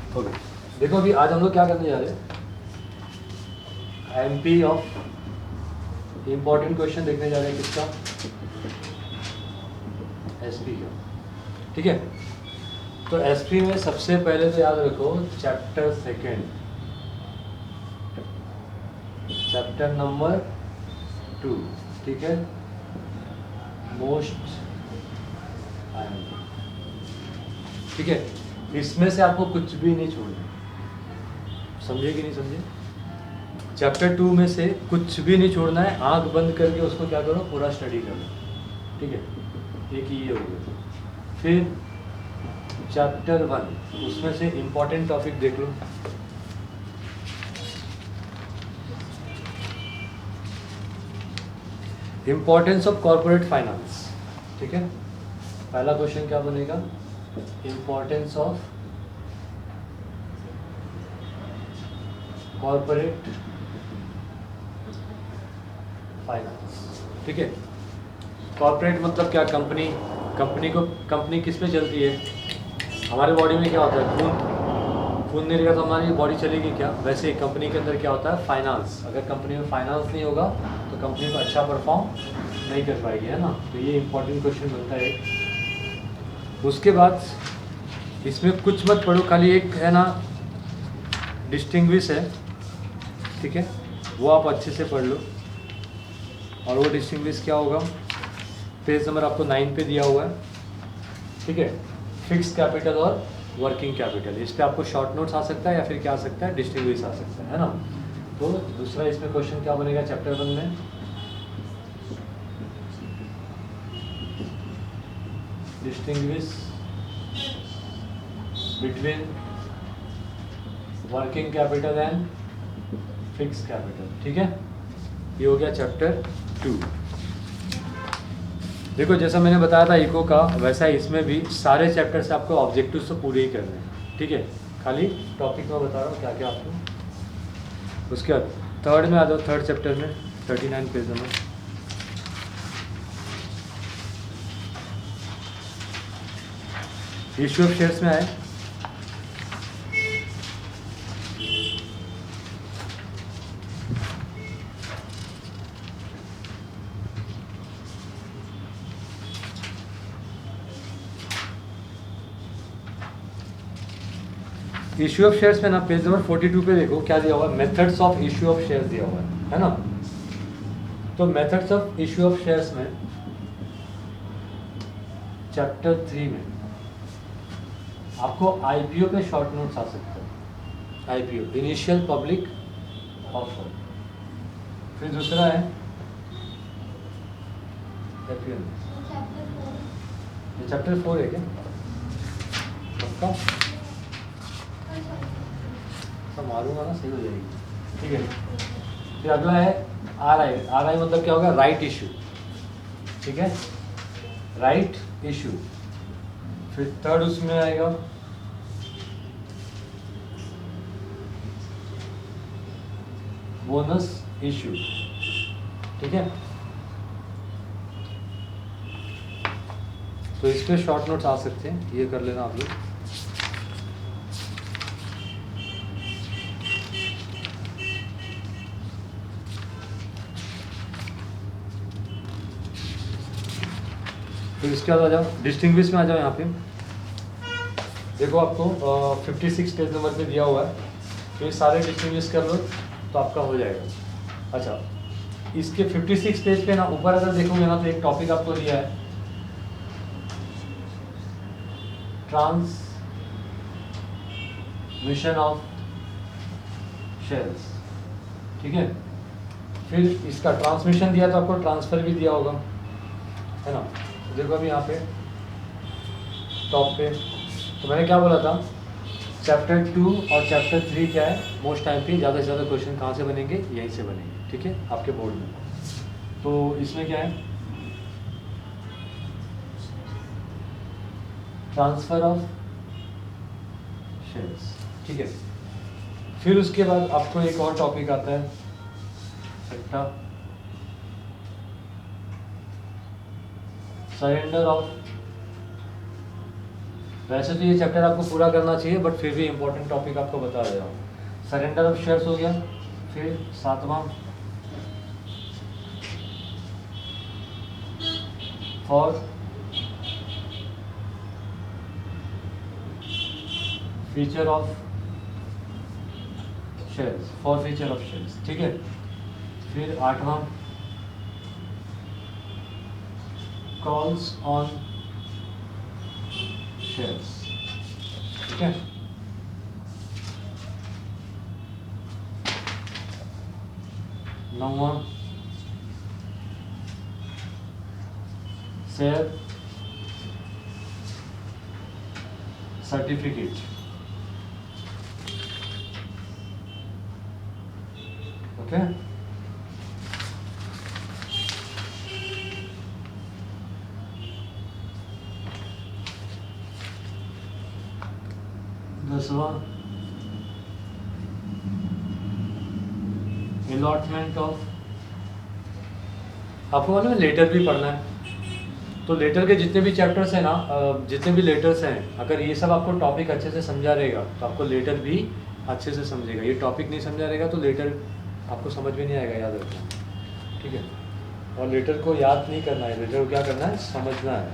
Okay, देखो अभी आज हम लोग क्या करने जा रहे हैं, एमपी ऑफ इम्पोर्टेंट क्वेश्चन देखने जा रहे हैं। किसका? एसपी का। ठीक है, तो एसपी में सबसे पहले तो याद रखो चैप्टर सेकेंड, चैप्टर नंबर 2। ठीक है, मोस्ट आयरन। ठीक है, इसमें से आपको कुछ भी नहीं छोड़ना, समझे कि नहीं समझे? चैप्टर 2 में से कुछ भी नहीं छोड़ना है, आंख बंद करके उसको क्या करो, पूरा स्टडी करो। ठीक है, एक ये हो गया। फिर चैप्टर 1, उसमें से इम्पोर्टेंट टॉपिक देख लो। Importance of corporate finance. ठीक है, पहला क्वेश्चन क्या बनेगा, इम्पोर्टेंस ऑफ कॉर्पोरेट फाइनेंस। ठीक है, कॉर्पोरेट मतलब क्या, कंपनी किस पे चलती है? हमारे बॉडी में क्या होता है, खून नहीं रहेगा तो हमारी बॉडी चलेगी क्या? वैसे ही कंपनी के अंदर क्या होता है, फाइनेंस। अगर कंपनी में फाइनेंस नहीं होगा तो कंपनी को अच्छा परफॉर्म नहीं कर पाएगी, है ना। तो ये इंपॉर्टेंट क्वेश्चन बनता है। उसके बाद इसमें कुछ मत पढ़ो, खाली एक है ना डिस्टिंग्विश है, ठीक है, वो आप अच्छे से पढ़ लो। और वो डिस्टिंग्विश क्या होगा, पेज नंबर आपको 9 पे दिया हुआ है। ठीक है, फिक्स कैपिटल और वर्किंग कैपिटल, इस पे आपको शॉर्ट नोट्स आ सकता है या फिर क्या आ सकता है, डिस्टिंग्विश आ सकता है ना। तो दूसरा इसमें क्वेश्चन क्या बनेगा चैप्टर 1 में, distinguish between working capital and fix capital. ठीक है, ये हो गया चैप्टर 2। देखो जैसा मैंने बताया था इको का, वैसा इसमें भी सारे चैप्टर से आपको ऑब्जेक्टिव्स तो पूरे ही करने हैं। ठीक है, खाली टॉपिक में बता रहा हूँ क्या क्या आपको। उसके बाद थर्ड में आ जाओ, थर्ड चैप्टर में 39 page number. Issue of shares में आए, इश्यू ऑफ शेयर्स में ना पेज नंबर 42 पे देखो क्या दिया हुआ है, methods of issue of shares दिया हुआ है ना। तो methods of issue of shares में चैप्टर 3 में आपको आईपीओ पे शॉर्ट नोट्स आ सकते हैं। IPO, initial public offer. फिर दूसरा है एफपीओ, ये चैप्टर 4 है क्या पक्का? मारूंगा ना, सही हो जाएगी। ठीक है, फिर अगला है आरआई। आरआई मतलब क्या होगा, राइट इशू। ठीक है, राइट इशू। फिर थर्ड उसमें आएगा बोनस इशू। ठीक है, तो इस पे शॉर्ट नोट्स आ सकते हैं, ये कर लेना आप लोग। फिर इसके बाद आ जाओ डिस्टिंग्विश में आ जाओ। यहाँ पे देखो आपको 56 पेज नंबर पे दिया हुआ है, तो ये सारे डिस्टिंग्विश कर लो तो आपका हो जाएगा। अच्छा, इसके 56 पेज पे ना ऊपर अगर देखोगे ना तो एक टॉपिक आपको दिया है, ट्रांसमिशन ऑफ शेयर्स। ठीक है, फिर इसका ट्रांसमिशन दिया तो आपको ट्रांसफर भी दिया होगा, है ना। देखो अभी यहाँ पे टॉप पे, तो मैंने क्या बोला था, चैप्टर 2 और चैप्टर 3 क्या है, मोस्ट टाइम पे ज़्यादा से ज़्यादा क्वेश्चन कहाँ से बनेंगे, यहीं से बनेंगे। ठीक है, आपके बोर्ड में। तो इसमें क्या है, ट्रांसफर ऑफ शेयर्स। ठीक है, फिर उसके बाद आपको एक और टॉपिक आता है, सरेंडर ऑफ वैसे तो ये चैप्टर आपको पूरा करना चाहिए, बट फिर भी इम्पोर्टेंट टॉपिक आपको बता दे रहा हूँ। सरेंडर ऑफ शेयर्स हो गया, फिर 7वां forfeiture of shares, forfeiture of shares, ठीक है। फिर 8वां कॉल्स ऑन शेयर्स, ठीक है। 9वां शेयर सर्टिफिकेट, ओके। दसवां अलॉटमेंट ऑफ, आपको मालूम है लेटर भी पढ़ना है, तो लेटर के जितने भी चैप्टर्स हैं ना, जितने भी लेटर्स हैं, अगर ये सब आपको टॉपिक अच्छे से समझा रहेगा तो आपको लेटर भी अच्छे से समझेगा। ये टॉपिक नहीं समझा रहेगा तो लेटर आपको समझ में नहीं आएगा, याद रखना, ठीक है। और लेटर को याद नहीं करना है, लेटर को क्या करना है, समझना है,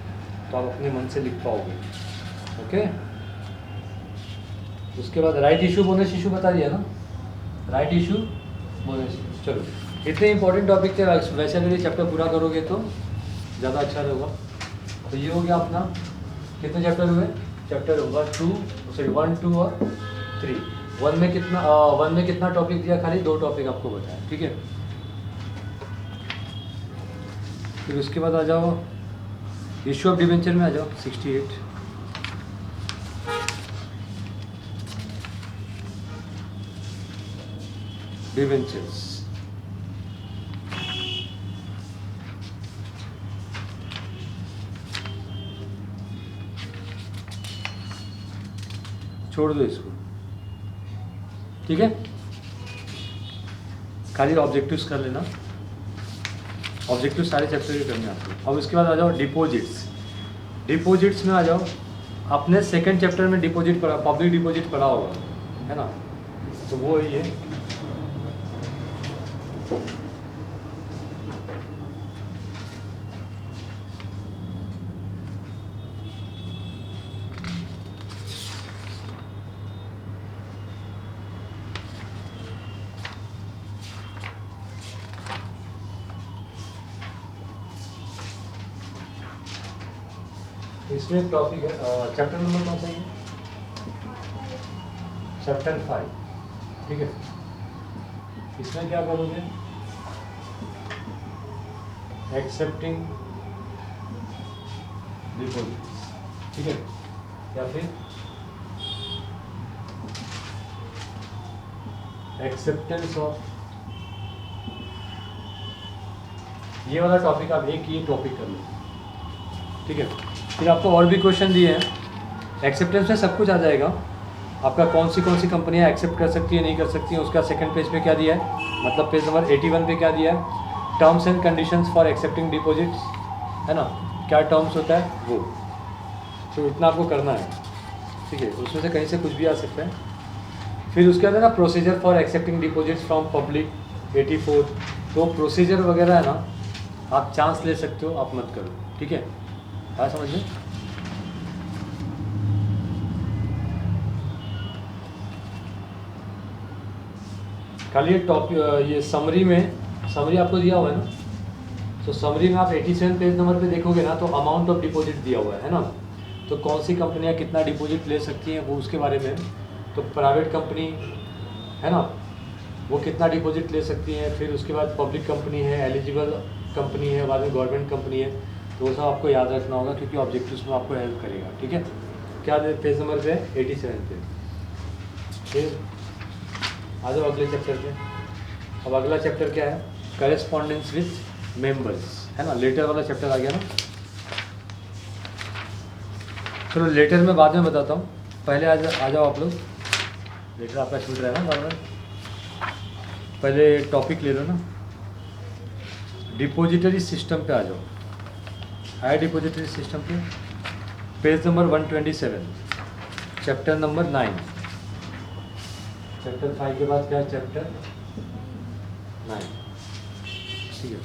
तो आप अपने मन से लिख पाओगे, ओके। उसके बाद राइट इशू बोनस इशू बता दिया ना, राइट इशू बोनस इशू। चलो इतने इंपॉर्टेंट टॉपिक थे, वैसे अगर ये चैप्टर पूरा करोगे तो ज़्यादा अच्छा रहेगा। तो ये हो गया अपना, कितने चैप्टर हुए, चैप्टर 1 2 और 3। वन में कितना टॉपिक दिया, खाली 2 टॉपिक आपको बताया, ठीक है। फिर उसके बाद आ जाओ इशू ऑफ डिवेंचर में आ जाओ 68। डिवेंचर्स, छोड़ दो इसको, ठीक है। खाली ऑब्जेक्टिव्स कर लेना, ऑब्जेक्टिव सारे चैप्टर के करने आपको। अब उसके बाद आ जाओ डिपॉजिट्स। डिपॉजिट्स में आ जाओ, अपने सेकंड चैप्टर में डिपॉजिट पढ़ा, पब्लिक डिपॉजिट पढ़ा होगा, है ना, तो वो ही है। इसमें टॉपिक है, चैप्टर नंबर कौन सा है, चैप्टर 5, ठीक है। इसमें क्या करोगे, एक्सेप्टिंग डिपॉजिट्स, ठीक है, या फिर एक्सेप्टेंस ऑफ, ये वाला टॉपिक आप एक ये टॉपिक कर लो, ठीक है। फिर आपको और भी क्वेश्चन दिए हैं, एक्सेप्टेंस में सब कुछ आ जाएगा आपका, कौन सी कंपनियां एक्सेप्ट कर सकती है, नहीं कर सकती है, उसका सेकंड पेज पे क्या दिया है, मतलब पेज नंबर 81 पे क्या दिया है, terms and conditions for accepting deposits, है ना, क्या टर्म्स होता है वो, तो इतना आपको करना है, ठीक है। उसमें से कहीं से कुछ भी आ सकता है। फिर उसके बाद है ना procedure for accepting deposits from public 84, तो प्रोसीजर वगैरह है ना, आप चांस ले सकते हो, आप मत करो, ठीक है, हाँ समझ में। खाली ये टॉपिक, ये समरी आपको दिया हुआ है ना, तो समरी में आप 87 पेज नंबर पे देखोगे ना, तो अमाउंट ऑफ डिपॉजिट दिया हुआ है ना, तो कौन सी कंपनियां कितना डिपॉजिट ले सकती हैं वो उसके बारे में। तो प्राइवेट कंपनी है ना, वो कितना डिपॉजिट ले सकती हैं, फिर उसके बाद पब्लिक कंपनी है, एलिजिबल कंपनी है, बाद में गवर्नमेंट कंपनी है, तो वो सब आपको याद रखना होगा क्योंकि ऑब्जेक्टिव्स में आपको हेल्प करेगा, ठीक है। क्या पेज नंबर पे है, 87 पे। फिर आ जाओ अगले चैप्टर पे। अब अगला चैप्टर क्या है, करेस्पॉन्डेंस विथ मेंबर्स, है ना, लेटर वाला चैप्टर आ गया ना। चलो लेटर में बाद में बताता हूँ, पहले आ जाओ आप लोग, लेटर आपका छूट रहा है ना बार बार, पहले टॉपिक ले लो ना, डिपॉजिटरी सिस्टम पे आ जाओ। हायर डिपॉजिटरी सिस्टम पे page number 127। Chapter number 9। Chapter 5 के बाद क्या है? चैप्टर 9। ठीक है।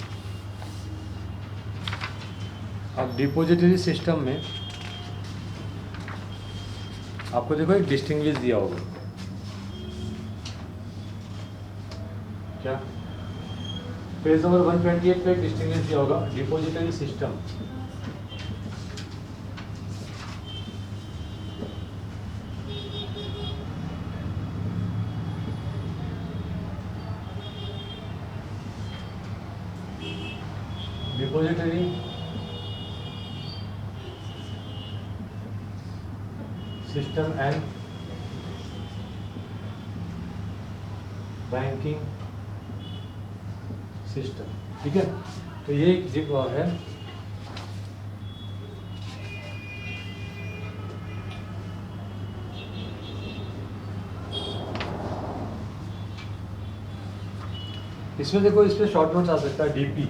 अब डिपोजिटरी सिस्टम में आपको देखो एक डिस्टिंग्विश दिया होगा, क्या? पेज नंबर 128 पे एक डिस्टिंग्विश दिया होगा, depository system. Depository system and banking system. ठीक है, तो ये एक है इसमें। देखो इस पे शॉर्ट नोट्स आ सकता है डीपी,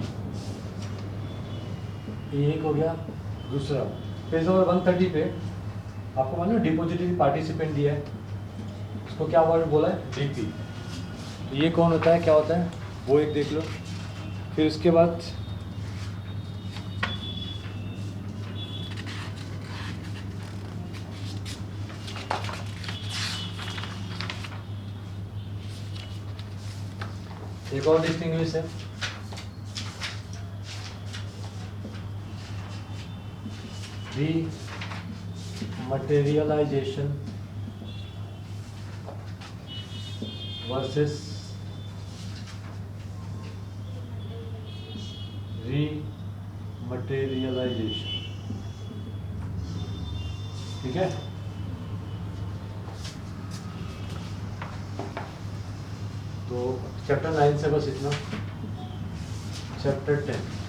ये एक हो गया। दूसरा पेज नंबर 130 पे आपको मालूम है डिपोजिटरी पार्टिसिपेंट दिया है, उसको क्या वर्ड बोला है? डीपी। तो ये कौन होता है, क्या होता है, वो एक देख लो। फिर उसके बाद एक और डिस्टिंग्विश है, मटेरियलाइजेशन वर्सेस मटेरियलाइजेशन। ठीक है, तो चैप्टर 9 से बस इतना। Chapter 10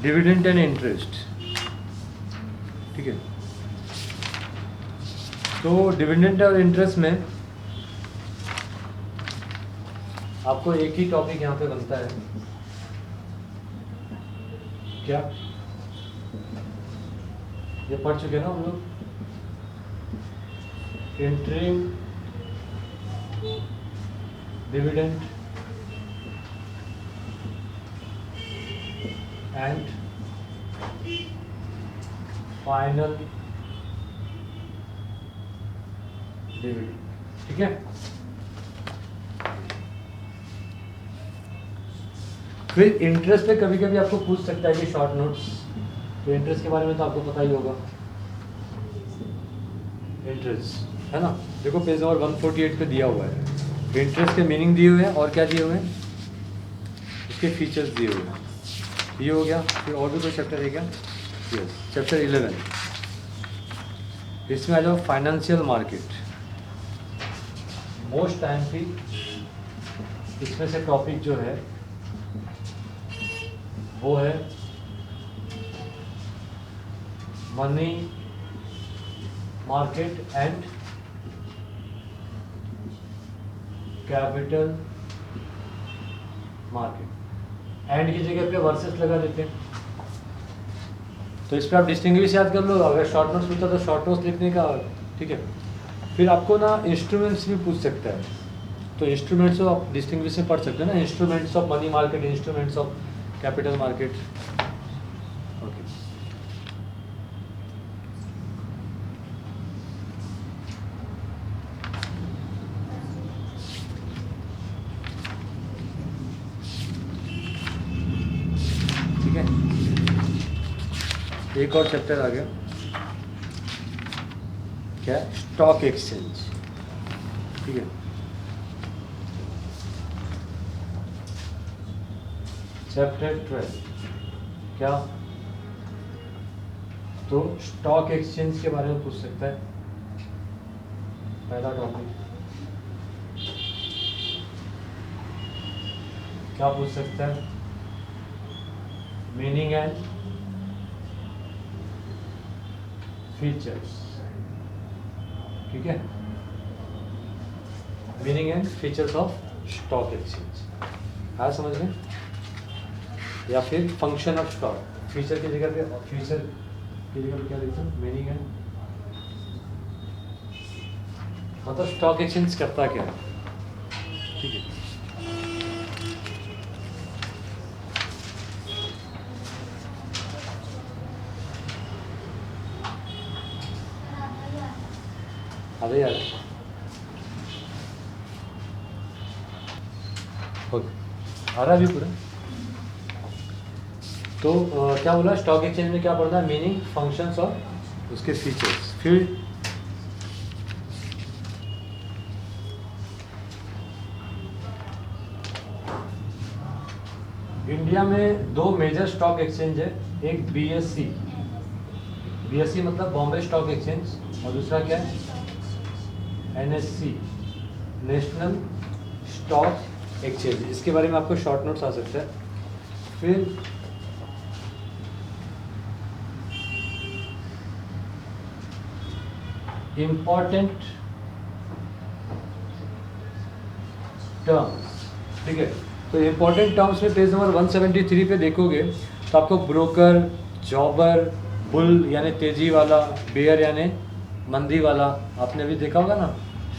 dividend and interest. ठीक है, तो डिविडेंड और इंटरेस्ट में आपको एक ही टॉपिक यहाँ पे बनता है, क्या? ये पढ़ चुके ना हम लोग, interim dividend and final dividend. ठीक है, फिर इंटरेस्ट पे कभी कभी आपको पूछ सकता है कि शॉर्ट नोट्स, तो इंटरेस्ट के बारे में तो आपको पता ही होगा। इंटरेस्ट है ना, देखो पेज नंबर 148 पे दिया हुआ है, इंटरेस्ट के मीनिंग दिए हुए हैं और क्या दिए हुए हैं, उसके फीचर्स दिए हुए हैं। ये हो गया। फिर और भी कोई चैप्टर है क्या? Yes, chapter 11। इसमें आ जाओ फाइनेंशियल मार्केट। मोस्ट टाइम की इसमें से टॉपिक जो है वो है money market and capital market. And की जगह पे वर्सेस लगा देते हैं, तो इस पर आप डिस्टिंग्विश याद कर लो। अगर शॉर्ट नोट्स पूछा तो शॉर्ट नोट्स लिखने का। ठीक है, फिर आपको ना इंस्ट्रूमेंट्स भी पूछ सकता है, तो इंस्ट्रूमेंट्स आप डिस्टिंग्विश में पढ़ सकते हैं ना, instruments of money market, instruments of capital market. Okay, ठीक है, एक और चैप्टर आ गया, क्या? Stock exchange. ठीक है, चैप्टर 12 क्या? तो स्टॉक एक्सचेंज के बारे में पूछ सकता है, पहला टॉपिक। क्या पूछ सकता है? Meaning and features. ठीक है, meaning and features of stock exchange आया समझ में? या फिर फंक्शन ऑफ स्टॉक, फीचर की जगह पे फीचर क्या लिखते हैं मीनिंग है, मतलब स्टॉक एक्सचेंज करता क्या है, ठीक है। अरे यार आ रहा भी पूरा। तो क्या बोला, स्टॉक एक्सचेंज में क्या पढ़ना है, मीनिंग, फंक्शंस और उसके फीचर्स। फिर इंडिया में दो मेजर स्टॉक एक्सचेंज है, एक बीएससी, बीएससी मतलब बॉम्बे स्टॉक एक्सचेंज, और दूसरा क्या है एनएससी, नेशनल स्टॉक एक्सचेंज। इसके बारे में आपको शॉर्ट नोट्स आ सकता है। फिर इम्पॉर्टेंट टर्म्स, ठीक है। तो इम्पॉर्टेंट टर्म्स में पेज नंबर 173 पे देखोगे तो आपको ब्रोकर, जॉबर, बुल यानी तेजी वाला, बेयर यानी मंदी वाला, आपने भी देखा होगा ना,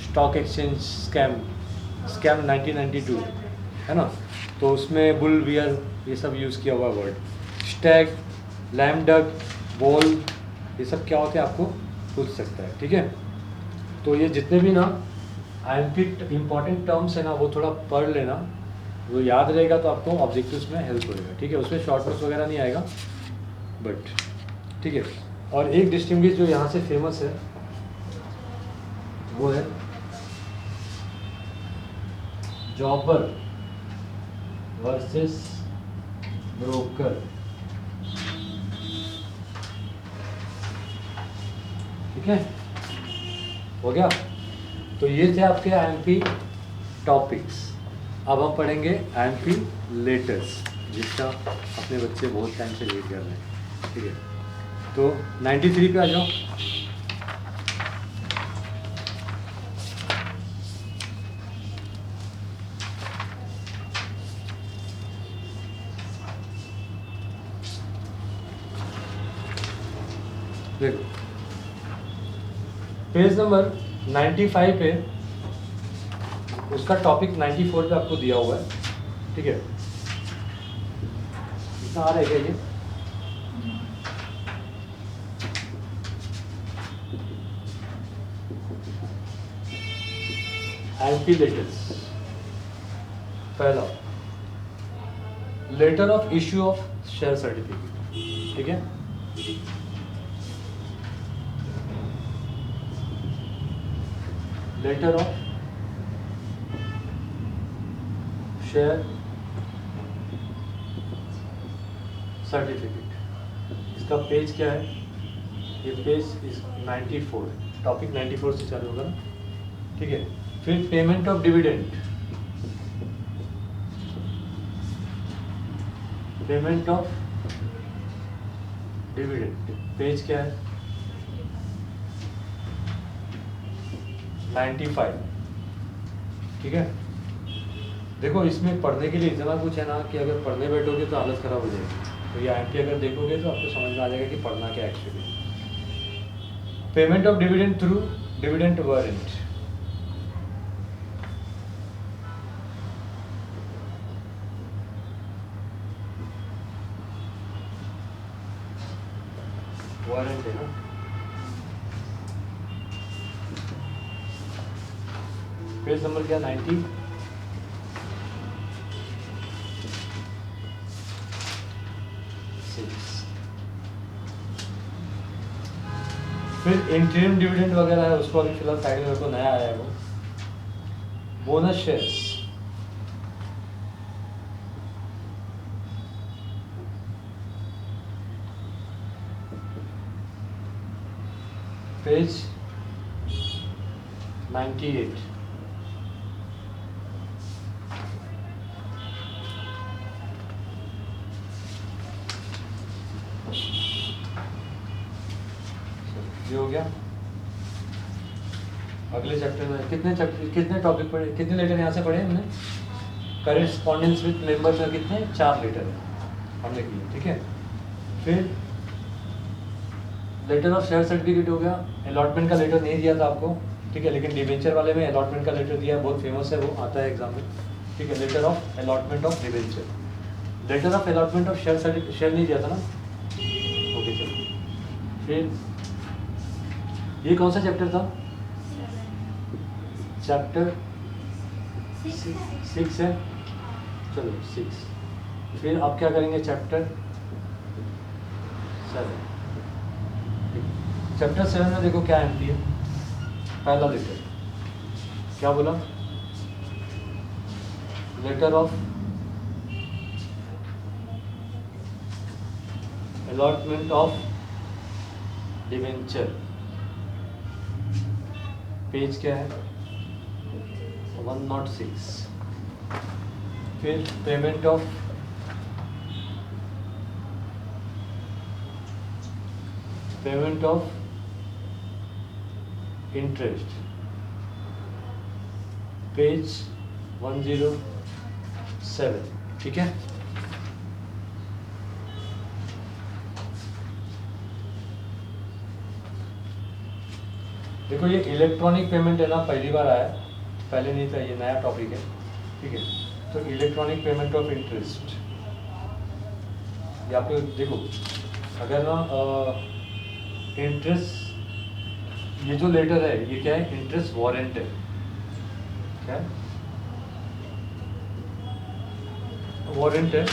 स्टॉक एक्सचेंज स्कैम 1992 है ना, तो उसमें बुल बियर ये सब यूज़ किया हुआ word. Stag, lame duck, wall, ये सब क्या होते हैं आपको पूछ सकता है, ठीक है। तो ये जितने भी ना आईएमपी इम्पॉर्टेंट टर्म्स है ना, वो थोड़ा पढ़ लेना, वो याद रहेगा तो आपको ऑब्जेक्टिव्स में हेल्प होएगा, ठीक है। उसमें शॉर्ट नोट्स वगैरह नहीं आएगा बट ठीक है। और एक डिस्टिंग्विश जो यहाँ से फेमस है वो है जॉबर वर्सेस ब्रोकर, ठीक है, हो गया। तो ये थे आपके आईएमपी टॉपिक्स। अब हम पढ़ेंगे आईएमपी लेटर्स, जिसका अपने बच्चे बहुत टाइम से वेट कर रहे हैं, ठीक है। तो 93 पे आ जाओ। देखो पेज नंबर 95 पे उसका टॉपिक 94 पे आपको दिया हुआ है, ठीक है। इतना आ रहा है क्या ये, आईएमपी लेटर्स। पहला letter of issue of share certificate, ठीक है। लेटर ऑफ शेयर सर्टिफिकेट, इसका पेज क्या है, ये पेज इस 94, टॉपिक 94 से चालू होगा ना, ठीक है। फिर payment of dividend, payment of dividend page क्या है 95, ठीक है। देखो इसमें पढ़ने के लिए इतना कुछ है ना कि अगर पढ़ने बैठोगे तो हालत खराब हो जाएगी। तो ये आईएमपी अगर देखोगे तो आपको समझ में आ जाएगा कि पढ़ना क्या actually. Payment of dividend through dividend warrant, warrant है ना। पेज नंबर क्या 90, फिर इंटरिम डिविडेंड वगैरह है, उसको अभी फिलहाल साइड में रखो, नया आया है वो। बोनस शेयर्स, पेज 98, ये हो गया। अगले चैप्टर में कितने टॉपिक पढ़े, कितने लेटर यहाँ से पढ़े हमने, करेस्पॉन्डेंस विद मेंबर्स में कितने 4 लेटर हमने किए, ठीक है। फिर लेटर ऑफ शेयर सर्टिफिकेट हो गया, अलॉटमेंट का लेटर नहीं दिया था आपको, ठीक है, लेकिन डिवेंचर वाले में अलॉटमेंट का लेटर दिया है, बहुत फेमस है, वो आता है एग्जाम में, ठीक है। Letter of allotment of debenture, letter of allotment of share certificate, share नहीं दिया था ना, ओके चलो। फिर ये कौन सा चैप्टर था? चैप्टर 6 है, चलो 6। फिर आप क्या करेंगे? चैप्टर 7। चैप्टर 7 में देखो क्या एमटी है, पहला लेटर क्या बोला? Letter of allotment of debenture, page क्या है? 106। फिर पेमेंट ऑफ इंटरेस्ट, पेज 107, ठीक है। देखो ये इलेक्ट्रॉनिक पेमेंट है ना, पहली बार आया, पहले नहीं था, ये नया टॉपिक है, ठीक है। तो इलेक्ट्रॉनिक पेमेंट ऑफ इंटरेस्ट, ये आप लोग देखो, अगर ना इंटरेस्ट, ये जो लेटर है ये क्या है? इंटरेस्ट वारंट है, क्या है? वारंट है,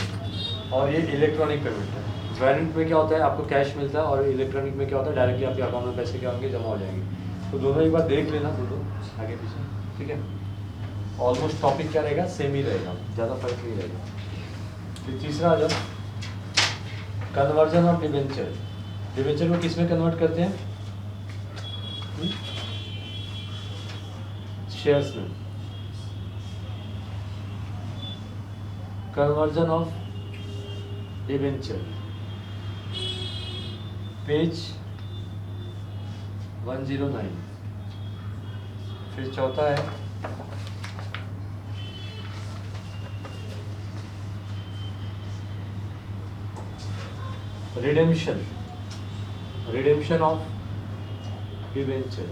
और ये इलेक्ट्रॉनिक पेमेंट है। वारंट में क्या होता है? आपको कैश मिलता है, और इलेक्ट्रॉनिक में क्या होता है? डायरेक्टली आपके अकाउंट में पैसे क्या होंगे? जमा हो जाएंगे। तो दोनों एक बार देख लेना, दोनों आगे पीछे, ठीक है। ऑलमोस्ट टॉपिक क्या रहेगा? सेम ही रहेगा, ज़्यादा फर्क नहीं रहेगा। फिर तीसरा आ जाओ, कन्वर्जन ऑफ डिवेंचर। डिवेंचर को किस में कन्वर्ट करते हैं? शेयर्स में। Conversion of debenture, page 109। फिर चौथा है रिडेम्पशन ऑफ डिवेंचर।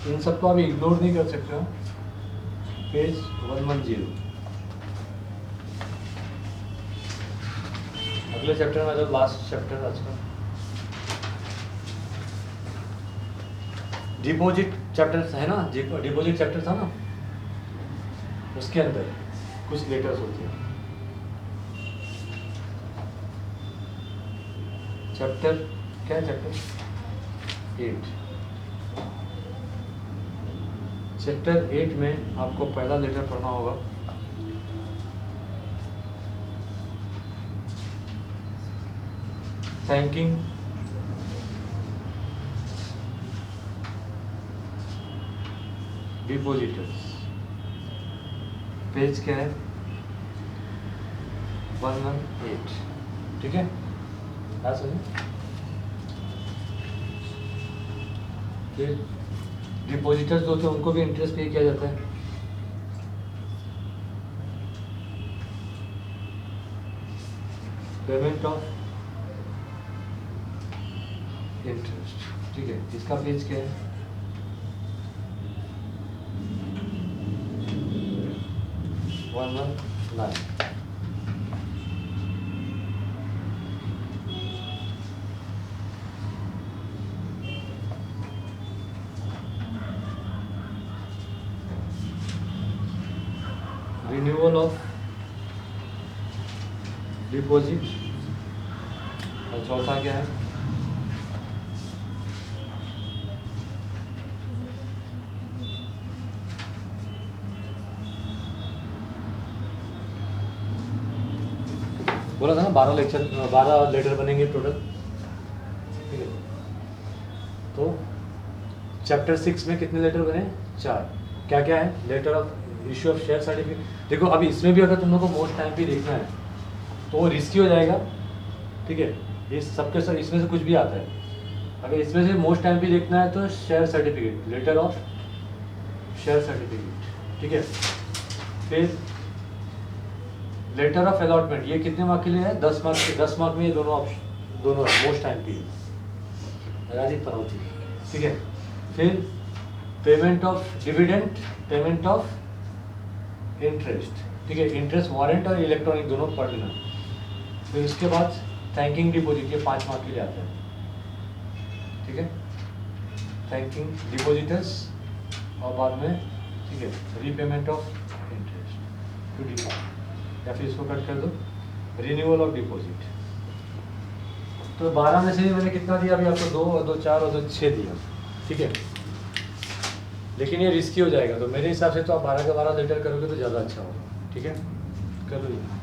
इन सबको आप इग्नोर नहीं कर सकते हो, पेज 110। अगले चैप्टर में, जो लास्ट चैप्टर आज का डिपॉजिट चैप्टर है ना, डिपॉजिट चैप्टर था ना, उसके अंदर कुछ लेटर्स होते हैं। चैप्टर क्या है? चैप्टर 8। चैप्टर 8 में आपको पहला लेटर पढ़ना होगा, थैंकिंग डिपॉजिटर्स, पेज क्या है? 118, ठीक है। क्या समझे? फिर डिपॉजिटर्स होते हैं, उनको भी इंटरेस्ट पे किया जाता है। पेमेंट ऑफ इंटरेस्ट, ठीक है। इसका पेज क्या है? 119। रिन्यूअल ऑफ डिपॉजिट, और चौथा क्या है? बोला था ना 12 लेटर बनेंगे टोटल, ठीक है। तो चैप्टर 6 में कितने लेटर बने? 4। क्या क्या है? Letter of issue of share certificate. देखो अभी इसमें भी अगर तुम लोग को मोस्ट टाइम भी देखना है तो वो रिस्की हो जाएगा, ठीक है। ये सबके सब इसमें से कुछ भी आता है। अगर इसमें से मोस्ट टाइम भी देखना है तो share certificate, letter of share certificate, ठीक है। फिर लेटर ऑफ अलॉटमेंट, ये कितने मार्क के लिए है? 10 मार्क के। 10 मार्क में ये दोनों ऑप्शन दोनों मोस्ट टाइम पी राजीव पनौती, ठीक है। फिर payment of dividend, payment of interest, ठीक है। इंटरेस्ट वारंट और इलेक्ट्रॉनिक दोनों पढ़ लेना। फिर उसके बाद थैंकिंग डिपॉजिट, ये 5 मार्क के लिए आता है, ठीक है। थैंकिंग डिपॉजिटर्स और बाद में, ठीक है, repayment of interest to deposit, या फिर इसको कट कर दो, रिन्यूअल ऑफ डिपॉजिट। तो 12 में से भी मैंने कितना दिया अभी आपको, 2 और 2 4 और 2 6 दिया, ठीक है। लेकिन ये रिस्की हो जाएगा, तो मेरे हिसाब से तो आप 12 का 12 लेटर करोगे तो ज़्यादा अच्छा होगा, ठीक है। कर लो ये।